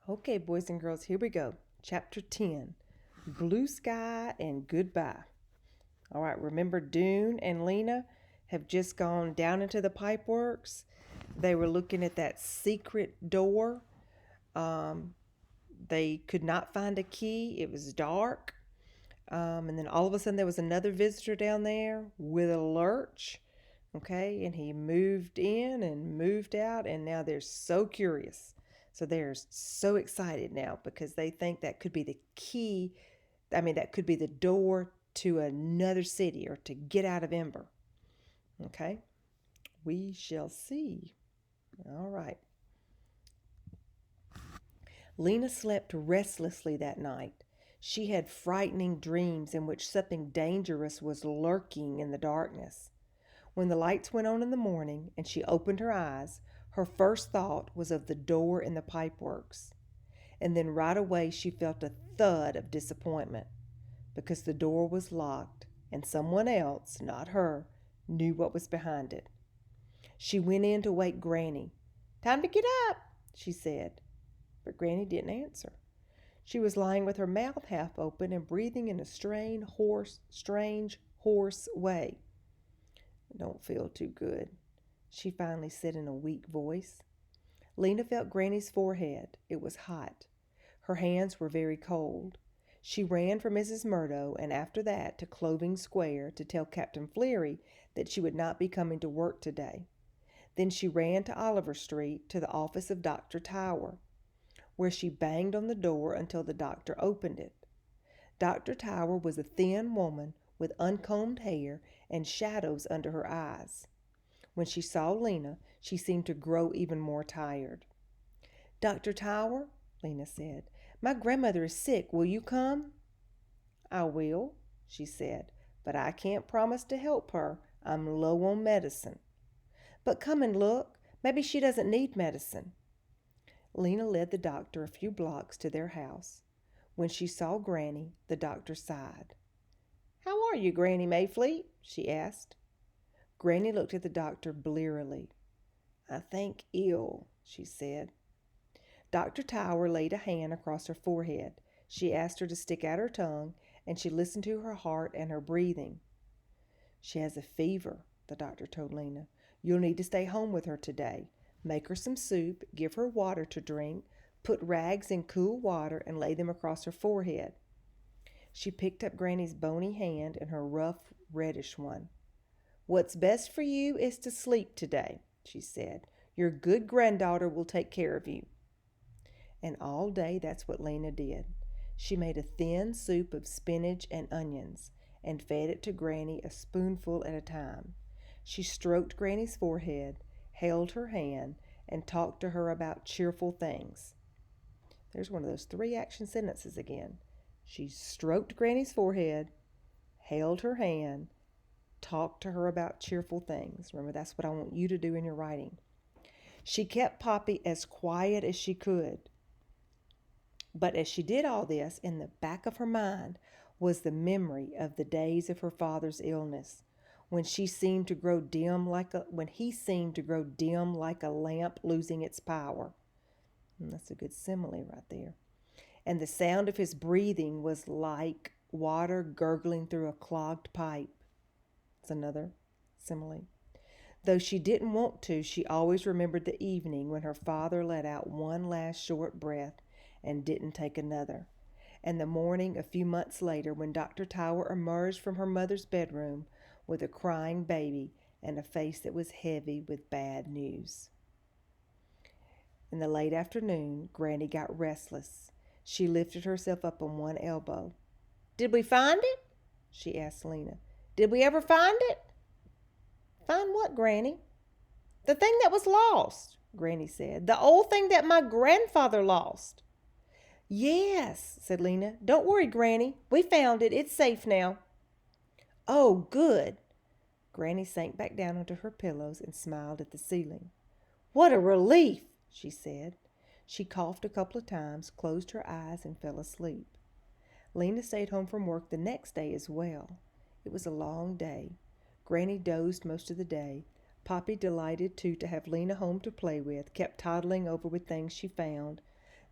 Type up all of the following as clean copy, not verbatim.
Okay, boys and girls, here we go. Chapter 10 Blue Sky and Goodbye. All right, remember Dune and Lena have just gone down into the pipe works. They were looking at that secret door. Um, they could not find a key, it was dark. And then all of a sudden, there was another visitor down there with a lurch. Okay, and he moved in and moved out, and now they're so curious. So they're so excited now because they think that could be the key. I mean, that could be the door to another city or to get out of Ember. Okay, we shall see. All right. Lena slept restlessly that night. She had frightening dreams in which something dangerous was lurking in the darkness. When the lights went on in the morning and she opened her eyes, her first thought was of the door in the pipeworks. And then right away she felt a thud of disappointment because the door was locked and someone else, not her, knew what was behind it. She went in to wake Granny. "Time to get up," she said. But Granny didn't answer. She was lying with her mouth half open and breathing in a strange, hoarse way. "I don't feel too good," she finally said in a weak voice. Lena felt Granny's forehead. It was hot. Her hands were very cold. She ran for Mrs. Murdo and after that to Clothing Square to tell Captain Fleary that she would not be coming to work today. Then she ran to Oliver Street to the office of Dr. Tower, where she banged on the door until the doctor opened it. Dr. Tower was a thin woman with uncombed hair and shadows under her eyes. When she saw Lena, she seemed to grow even more tired. "Dr. Tower," Lena said, "my grandmother is sick. Will you come?" "I will," she said, "but I can't promise to help her. I'm low on medicine." "But come and look. Maybe she doesn't need medicine." Lena led the doctor a few blocks to their house. When she saw Granny, the doctor sighed. "How are you, Granny Mayfleet?" she asked. Granny looked at the doctor blearily. "I think ill," she said. Dr. Tower laid a hand across her forehead. She asked her to stick out her tongue, and she listened to her heart and her breathing. "She has a fever," the doctor told Lena. "You'll need to stay home with her today. Make her some soup, give her water to drink, put rags in cool water and lay them across her forehead." She picked up Granny's bony hand in her rough, reddish one. "What's best for you is to sleep today," she said. "Your good granddaughter will take care of you." And all day that's what Lena did. She made a thin soup of spinach and onions and fed it to Granny a spoonful at a time. She stroked Granny's forehead, held her hand, and talked to her about cheerful things. There's one of those 3-action sentences again. She stroked Granny's forehead, held her hand, talked to her about cheerful things. Remember, that's what I want you to do in your writing. She kept Poppy as quiet as she could. But as she did all this, in the back of her mind was the memory of the days of her father's illness, when he seemed to grow dim like a lamp losing its power. And that's a good simile right there. And the sound of his breathing was like water gurgling through a clogged pipe. That's another simile. Though she didn't want to, she always remembered the evening when her father let out one last short breath and didn't take another, and the morning a few months later when Dr. Tower emerged from her mother's bedroom with a crying baby and a face that was heavy with bad news. In the late afternoon, Granny got restless. She lifted herself up on one elbow. "Did we find it?" she asked Lena. "Did we ever find it?" "Find what, Granny?" "The thing that was lost," Granny said. "The old thing that my grandfather lost." "Yes," said Lena. "Don't worry, Granny. We found it. It's safe now." "Oh, good." Granny sank back down onto her pillows and smiled at the ceiling. "What a relief," she said. She coughed a couple of times, closed her eyes, and fell asleep. Lena stayed home from work the next day as well. It was a long day. Granny dozed most of the day. Poppy, delighted too to have Lena home to play with, kept toddling over with things she found.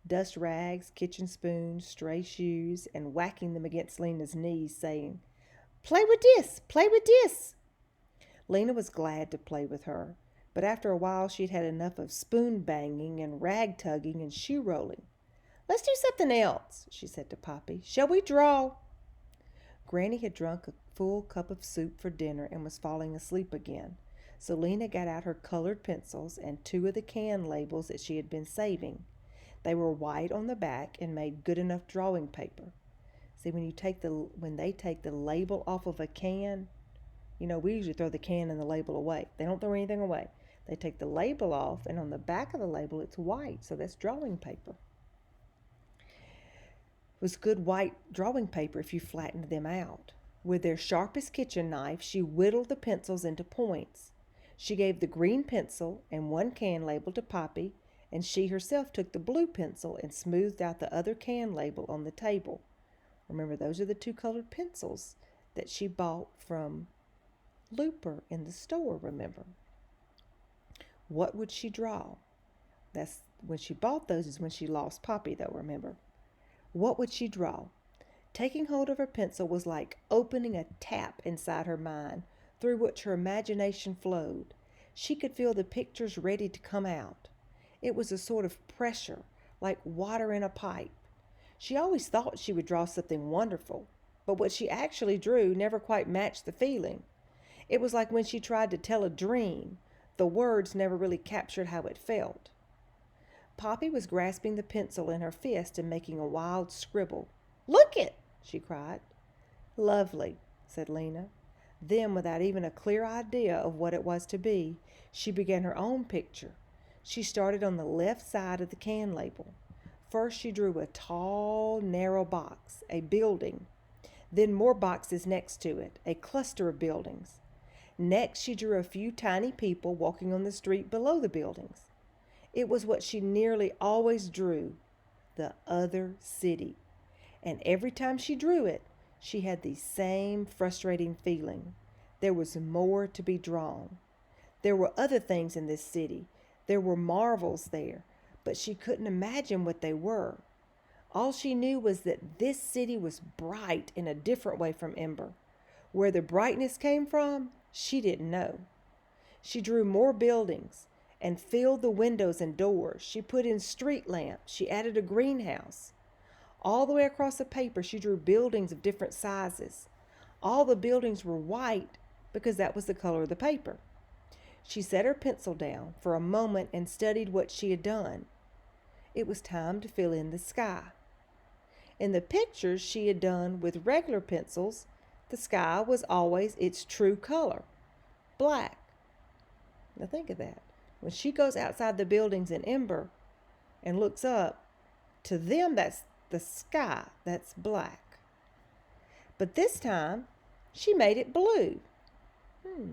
dust rags, kitchen spoons, stray shoes, and whacking them against Lena's knees, saying, "Play with this! Play with this!" Lina was glad to play with her, but after a while she'd had enough of spoon banging and rag tugging and shoe rolling. "Let's do something else," she said to Poppy. "Shall we draw?" Granny had drunk a full cup of soup for dinner and was falling asleep again. So Lina got out her colored pencils and two of the can labels that she had been saving. They were white on the back and made good enough drawing paper. See, when they take the label off of a can, we usually throw the can and the label away. They don't throw anything away. They take the label off, and on the back of the label it's white, so that's drawing paper. It was good white drawing paper if you flattened them out. With their sharpest kitchen knife, she whittled the pencils into points. She gave the green pencil and one can label to Poppy, and she herself took the blue pencil and smoothed out the other can label on the table. Remember, those are the two colored pencils that she bought from Looper in the store, remember? What would she draw? That's when she bought those is when she lost Poppy, though, remember? What would she draw? Taking hold of her pencil was like opening a tap inside her mind, through which her imagination flowed. She could feel the pictures ready to come out. It was a sort of pressure, like water in a pipe. She always thought she would draw something wonderful, but what she actually drew never quite matched the feeling. It was like when she tried to tell a dream. The words never really captured how it felt. Poppy was grasping the pencil in her fist and making a wild scribble. "Look it!" she cried. "Lovely," said Lina. Then, without even a clear idea of what it was to be, she began her own picture. She started on the left side of the can label. First she drew a tall, narrow box, a building. Then more boxes next to it, a cluster of buildings. Next she drew a few tiny people walking on the street below the buildings. It was what she nearly always drew, the other city. And every time she drew it, she had the same frustrating feeling. There was more to be drawn. There were other things in this city. There were marvels there, but she couldn't imagine what they were. All she knew was that this city was bright in a different way from Ember. Where the brightness came from, she didn't know. She drew more buildings and filled the windows and doors. She put in street lamps. She added a greenhouse. All the way across the paper, she drew buildings of different sizes. All the buildings were white because that was the color of the paper. She set her pencil down for a moment and studied what she had done. It was time to fill in the sky. In the pictures she had done with regular pencils, the sky was always its true color, black. Now think of that. When she goes outside the buildings in Ember and looks up, to them that's the sky, that's black. But this time, she made it blue.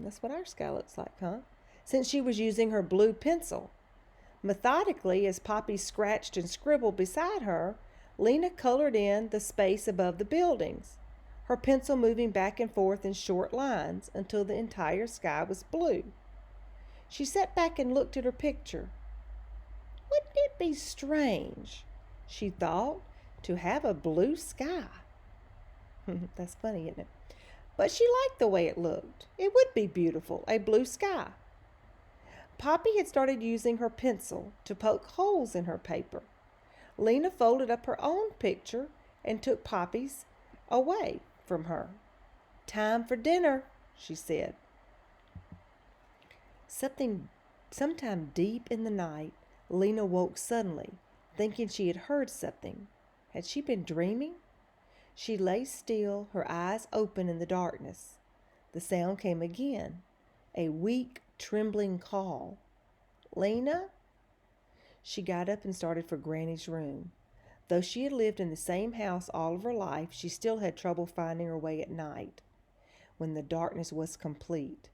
That's what our sky looks like, huh? Since she was using her blue pencil. Methodically, as Poppy scratched and scribbled beside her, Lina colored in the space above the buildings, her pencil moving back and forth in short lines until the entire sky was blue. She sat back and looked at her picture. Wouldn't it be strange, she thought, to have a blue sky? That's funny, isn't it? But she liked the way it looked. It would be beautiful, a blue sky. Poppy had started using her pencil to poke holes in her paper. Lina folded up her own picture and took Poppy's away from her. "Time for dinner," she said. Sometime deep in the night, Lina woke suddenly, thinking she had heard something. Had she been dreaming? She lay still, her eyes open in the darkness. The sound came again, a weak, trembling call. "Lina?" She got up and started for Granny's room. Though she had lived in the same house all of her life, she still had trouble finding her way at night, when the darkness was complete.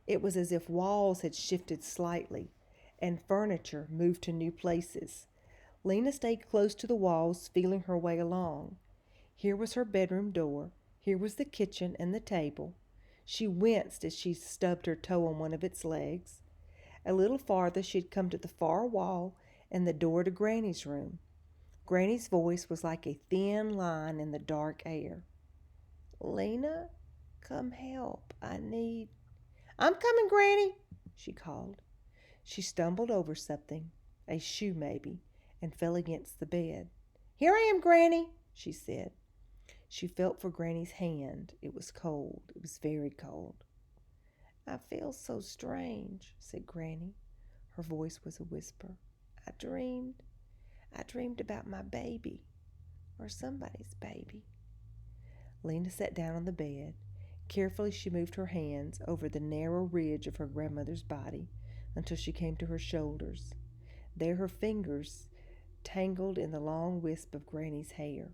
It was as if walls had shifted slightly, and furniture moved to new places. Lina stayed close to the walls, feeling her way along. Here was her bedroom door. Here was the kitchen and the table. She winced as she stubbed her toe on one of its legs. A little farther she had come to the far wall and the door to Granny's room. Granny's voice was like a thin line in the dark air. Lina, come help. I'm coming, Granny, she called. She stumbled over something, a shoe maybe, and fell against the bed. Here I am, Granny, she said. She felt for Granny's hand. It was cold. It was very cold. I feel so strange, said Granny. Her voice was a whisper. I dreamed about my baby, or somebody's baby. Lina sat down on the bed. Carefully she moved her hands over the narrow ridge of her grandmother's body until she came to her shoulders. There her fingers tangled in the long wisp of Granny's hair.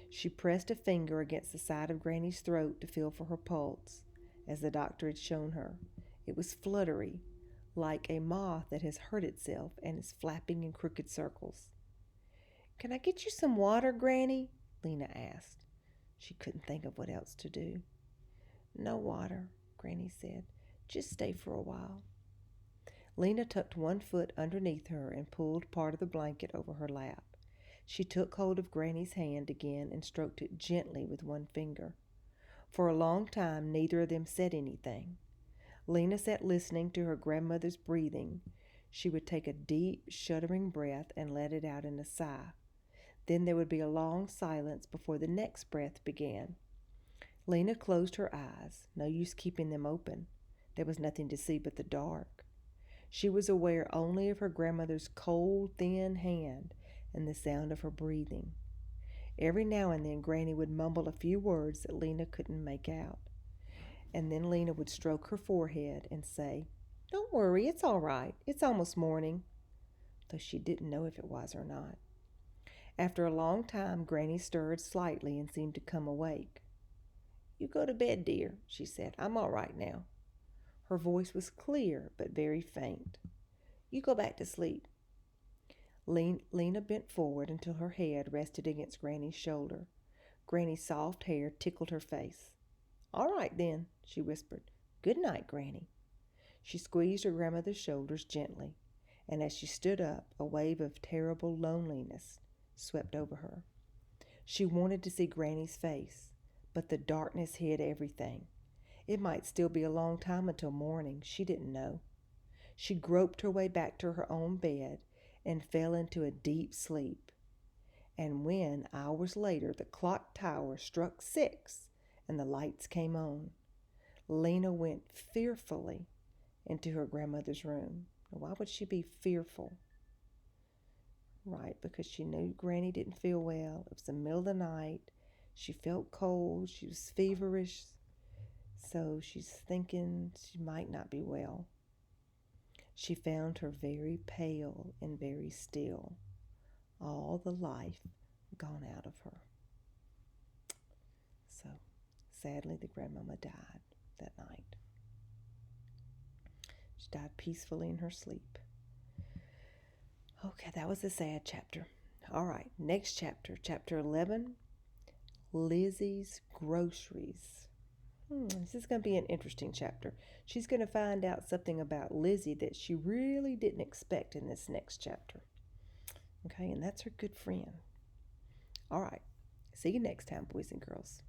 She pressed a finger against the side of Granny's throat to feel for her pulse, as the doctor had shown her. It was fluttery, like a moth that has hurt itself and is flapping in crooked circles. Can I get you some water, Granny? Lina asked. She couldn't think of what else to do. No water, Granny said. Just stay for a while. Lina tucked one foot underneath her and pulled part of the blanket over her lap. She took hold of Granny's hand again and stroked it gently with one finger. For a long time, neither of them said anything. Lina sat listening to her grandmother's breathing. She would take a deep, shuddering breath and let it out in a sigh. Then there would be a long silence before the next breath began. Lina closed her eyes. No use keeping them open. There was nothing to see but the dark. She was aware only of her grandmother's cold, thin hand and the sound of her breathing. Every now and then Granny would mumble a few words that Lina couldn't make out. And then Lina would stroke her forehead and say, Don't worry, it's all right. It's almost morning, though she didn't know if it was or not. After a long time, Granny stirred slightly and seemed to come awake. You go to bed, dear, she said. I'm all right now. Her voice was clear but very faint. You go back to sleep. Lina bent forward until her head rested against Granny's shoulder. Granny's soft hair tickled her face. All right, then, she whispered. Good night, Granny. She squeezed her grandmother's shoulders gently, and as she stood up, a wave of terrible loneliness swept over her. She wanted to see Granny's face, but the darkness hid everything. It might still be a long time until morning. She didn't know. She groped her way back to her own bed and fell into a deep sleep. And when, hours later, the clock tower struck 6 and the lights came on, Lina went fearfully into her grandmother's room. Why would she be fearful? Right, because she knew Granny didn't feel well. It was the middle of the night. She felt cold. She was feverish. So she's thinking she might not be well. She found her very pale and very still. All the life gone out of her. So, sadly, the grandmama died that night. She died peacefully in her sleep. Okay, that was a sad chapter. All right, next chapter, chapter 11, Lizzie's Groceries. This is going to be an interesting chapter. She's going to find out something about Lizzie that she really didn't expect in this next chapter. Okay, and that's her good friend. All right, see you next time, boys and girls.